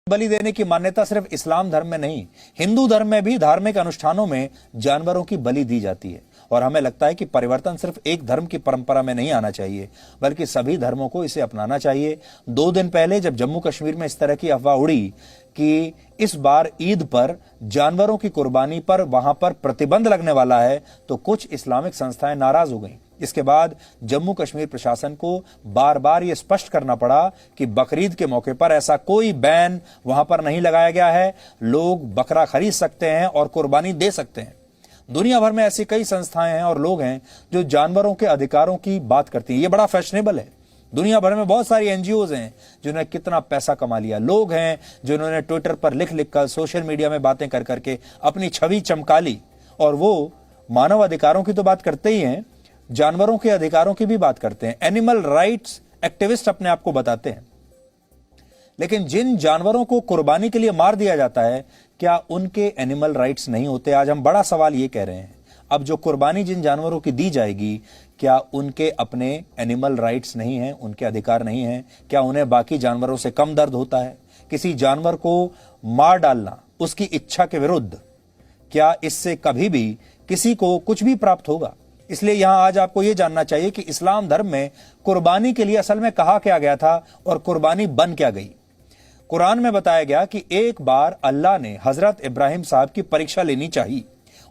बलि देने की मान्यता सिर्फ इस्लाम धर्म में नहीं, हिंदू धर्म में भी धार्मिक अनुष्ठानों में जानवरों की बलि दी जाती है। और हमें लगता है कि परिवर्तन सिर्फ एक धर्म की परंपरा में नहीं आना चाहिए, बल्कि सभी धर्मों को इसे अपनाना चाहिए। 2 दिन पहले जब जम्मू कश्मीर में इस तरह की अफवाह उड़ी कि इस बार ईद पर जानवरों की कुर्बानी पर वहां पर प्रतिबंध लगने वाला है, तो कुछ इस्लामिक संस्थाएं नाराज हो गईं। इसके बाद जम्मू कश्मीर प्रशासन को बार बार यह स्पष्ट करना पड़ा कि बकरीद के मौके पर ऐसा कोई बैन वहां पर नहीं लगाया गया है। लोग बकरा खरीद सकते हैं और कुर्बानी दे सकते हैं। दुनिया भर में ऐसी कई संस्थाएं हैं और लोग हैं जो जानवरों के अधिकारों की बात करती हैं। ये बड़ा फैशनेबल है। दुनिया भर में बहुत सारी एनजीओज हैं जिन्होंने कितना पैसा कमा लिया। लोग हैं जिन्होंने ट्विटर पर लिख लिखकर, सोशल मीडिया में बातें कर करके अपनी छवि चमका ली। और वो मानव अधिकारों की तो बात करते ही हैं, जानवरों के अधिकारों की भी बात करते हैं। एनिमल राइट्स एक्टिविस्ट अपने आप को बताते हैं। लेकिन जिन जानवरों को कुर्बानी के लिए मार दिया जाता है, क्या उनके एनिमल राइट्स नहीं होते? आज हम बड़ा सवाल ये कह रहे हैं। अब जो कुर्बानी जिन जानवरों की दी जाएगी, क्या उनके अपने एनिमल राइट्स नहीं हैं, उनके अधिकार नहीं हैं? क्या उन्हें बाकी जानवरों से कम दर्द होता है? किसी जानवर को मार डालना उसकी इच्छा के विरुद्ध, क्या इससे कभी भी किसी को कुछ भी प्राप्त होगा? इसलिए यहां आज आपको यह जानना चाहिए कि इस्लाम धर्म में कुर्बानी के लिए असल में कहा क्या गया था और कुर्बानी बन क्या गई। कुरान में बताया गया कि एक बार अल्लाह ने हजरत इब्राहिम साहब की परीक्षा लेनी चाहिए।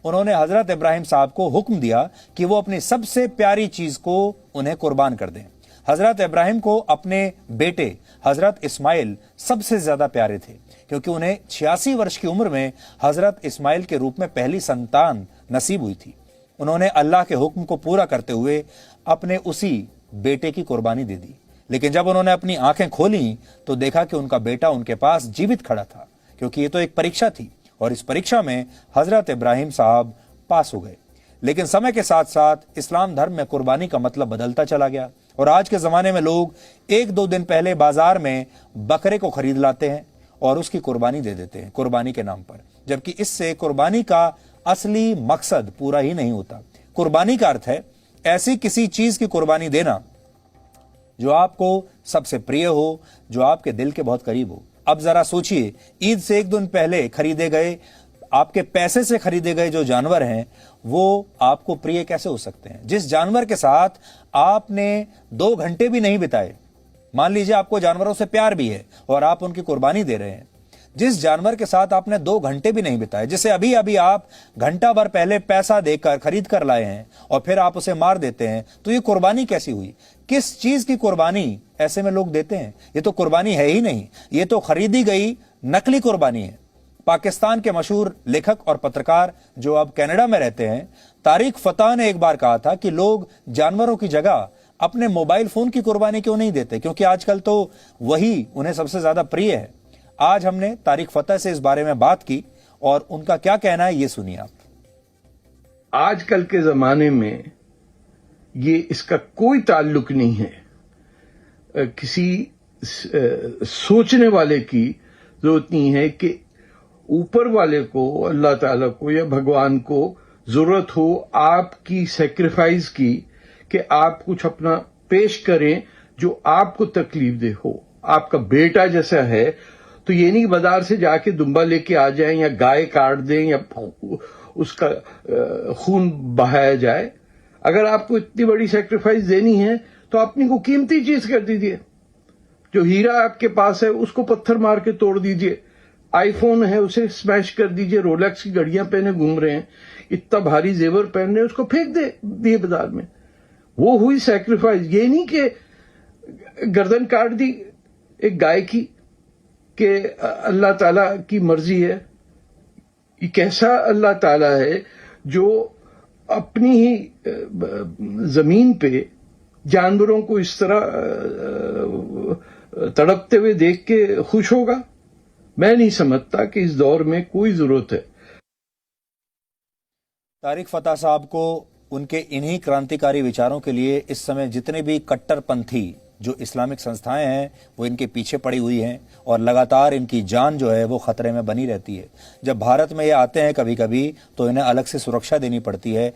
उन्होंने हजरत इब्राहिम साहब को हुक्म दिया कि वो अपनी सबसे प्यारी चीज को उन्हें कुर्बान कर दें। हजरत इब्राहिम को अपने बेटे हजरत इस्माइल सबसे ज्यादा प्यारे थे, क्योंकि उन्हें 86 वर्ष की उम्र में हजरत इस्माइल के रूप में पहली संतान नसीब हुई थी। उन्होंने अल्लाह के हुक्म को पूरा करते हुए अपने उसी बेटे की कुर्बानी दे दी। लेकिन जब उन्होंने अपनी आंखें खोली तो देखा कि उनका बेटा उनके पास जीवित खड़ा था, क्योंकि ये तो एक परीक्षा थी और इस परीक्षा में हजरत इब्राहिम साहब पास हो गए। लेकिन समय के साथ साथ इस्लाम धर्म में कुर्बानी का मतलब बदलता चला गया और आज के जमाने में लोग 1-2 दिन पहले बाजार में बकरे को खरीद लाते हैं और उसकी कुर्बानी दे देते हैं कुर्बानी के नाम पर, जबकि इससे कुर्बानी का असली मकसद पूरा ही नहीं होता। कुर्बानी का अर्थ है ऐसी किसी चीज की कुर्बानी देना जो आपको सबसे प्रिय हो, जो आपके दिल के बहुत करीब हो। अब जरा सोचिए, ईद से 1 दिन पहले खरीदे गए, आपके पैसे से खरीदे गए जो जानवर हैं, वो आपको प्रिय कैसे हो सकते हैं? जिस जानवर के साथ आपने 2 घंटे भी नहीं बिताए, मान लीजिए आपको जानवरों से प्यार भी है और आप उनकी कुर्बानी दे रहे हैं, जिस जानवर के साथ आपने 2 घंटे भी नहीं बिताए, जिसे अभी अभी आप घंटा भर पहले पैसा देकर खरीद कर लाए हैं और फिर आप उसे मार देते हैं, तो ये कुर्बानी कैसी हुई? किस चीज की कुर्बानी ऐसे में लोग देते हैं? ये तो कुर्बानी है ही नहीं, ये तो खरीदी गई नकली कुर्बानी है। पाकिस्तान के मशहूर लेखक और पत्रकार जो अब कनाडा में रहते हैं, तारिक फतेह ने एक बार कहा था कि लोग जानवरों की जगह अपने मोबाइल फोन की कुर्बानी क्यों नहीं देते, क्योंकि आजकल तो वही उन्हें सबसे ज्यादा प्रिय है। आज हमने तारिक फतेह से इस बारे में बात की और उनका क्या कहना है ये सुनिए आप। आजकल के जमाने में ये इसका कोई ताल्लुक नहीं है। किसी सोचने वाले की जरूरत नहीं है कि ऊपर वाले को, अल्लाह ताला को या भगवान को जरूरत हो आपकी सैक्रिफाइस की, कि आप कुछ अपना पेश करें जो आपको तकलीफ दे हो। आपका बेटा जैसा है तो ये नहीं बाजार से जाके दुम्बा लेके आ जाएं या गाय काट दें या उसका खून बहाया जाए। अगर आपको इतनी बड़ी सैक्रिफाइस देनी है तो अपनी को कीमती चीज कर दीजिए। जो हीरा आपके पास है उसको पत्थर मार के तोड़ दीजिए। आईफोन है उसे स्मैश कर दीजिए। रोलेक्स की घड़ियां पहने घूम रहे हैं, इतना भारी जेवर पहन रहे हैं, उसको फेंक दिए बाजार में। वो हुई सैक्रिफाइस। ये नहीं कि गर्दन काट दी एक गाय की कि अल्लाह ताला की मर्जी है। ये कैसा अल्लाह ताला है जो अपनी ही जमीन पे जानवरों को इस तरह तड़पते हुए देख के खुश होगा? मैं नहीं समझता कि इस दौर में कोई जरूरत है। तारिक फतेह साहब को उनके इन्हीं क्रांतिकारी विचारों के लिए इस समय जितने भी कट्टरपंथी जो इस्लामिक संस्थाएं हैं वो इनके पीछे पड़ी हुई हैं और लगातार इनकी जान जो है वो खतरे में बनी रहती है। जब भारत में ये आते हैं कभी कभी तो इन्हें अलग से सुरक्षा देनी पड़ती है।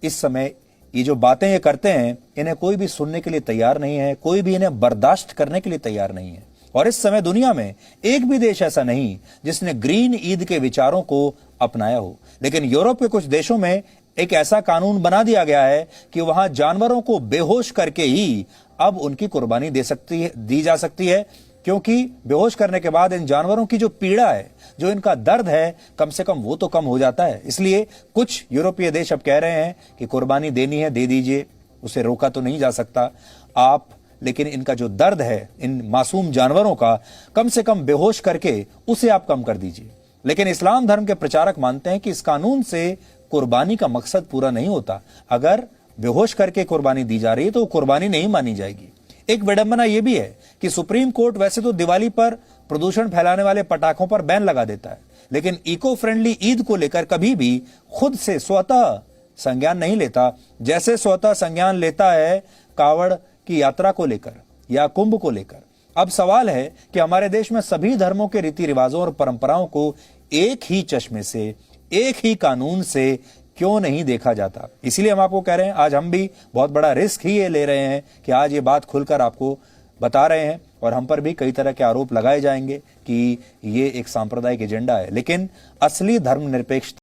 इस समय ये जो बातें ये करते हैं, इन्हें कोई भी सुनने के लिए तैयार नहीं है, कोई भी इन्हें बर्दाश्त करने के लिए तैयार नहीं है। और इस समय दुनिया में एक भी देश ऐसा नहीं जिसने ग्रीन ईद के विचारों को अपनाया हो। लेकिन यूरोप के कुछ देशों में एक ऐसा कानून बना दिया गया है कि वहां जानवरों को बेहोश करके ही अब उनकी कुर्बानी दी जा सकती है, क्योंकि बेहोश करने के बाद इन जानवरों की जो पीड़ा है, जो इनका दर्द है, कम से कम वो तो कम हो जाता है। इसलिए कुछ यूरोपीय देश अब कह रहे हैं कि कुर्बानी देनी है, दे दीजिए, उसे रोका तो नहीं जा सकता आप, लेकिन इनका जो दर्द है इन मासूम जानवरों का, कम से कम बेहोश करके उसे आप कम कर दीजिए। लेकिन इस्लाम धर्म के प्रचारक मानते हैं कि इस कानून से कुर्बानी का मकसद पूरा नहीं होता। अगर बेहोश करके कुर्बानी दी जा रही है तो कुर्बानी नहीं मानी जाएगी। एक विडंबना यह भी है कि सुप्रीम कोर्ट वैसे तो दिवाली पर प्रदूषण फैलाने वाले पटाखों पर बैन लगा देता है, लेकिन इको फ्रेंडली ईद को लेकर कभी भी खुद से स्वतः संज्ञान नहीं लेता, जैसे स्वतः संज्ञान लेता है कावड़ की यात्रा को लेकर या कुंभ को लेकर। अब सवाल है कि हमारे देश में सभी धर्मों के रीति रिवाजों और परंपराओं को एक ही चश्मे से, एक ही कानून से क्यों नहीं देखा जाता। इसीलिए हम आपको कह रहे हैं, आज हम भी बहुत बड़ा रिस्क ही ये ले रहे हैं कि आज ये बात खुलकर आपको बता रहे हैं, और हम पर भी कई तरह के आरोप लगाए जाएंगे कि ये एक सांप्रदायिक एजेंडा है। लेकिन असली धर्मनिरपेक्ष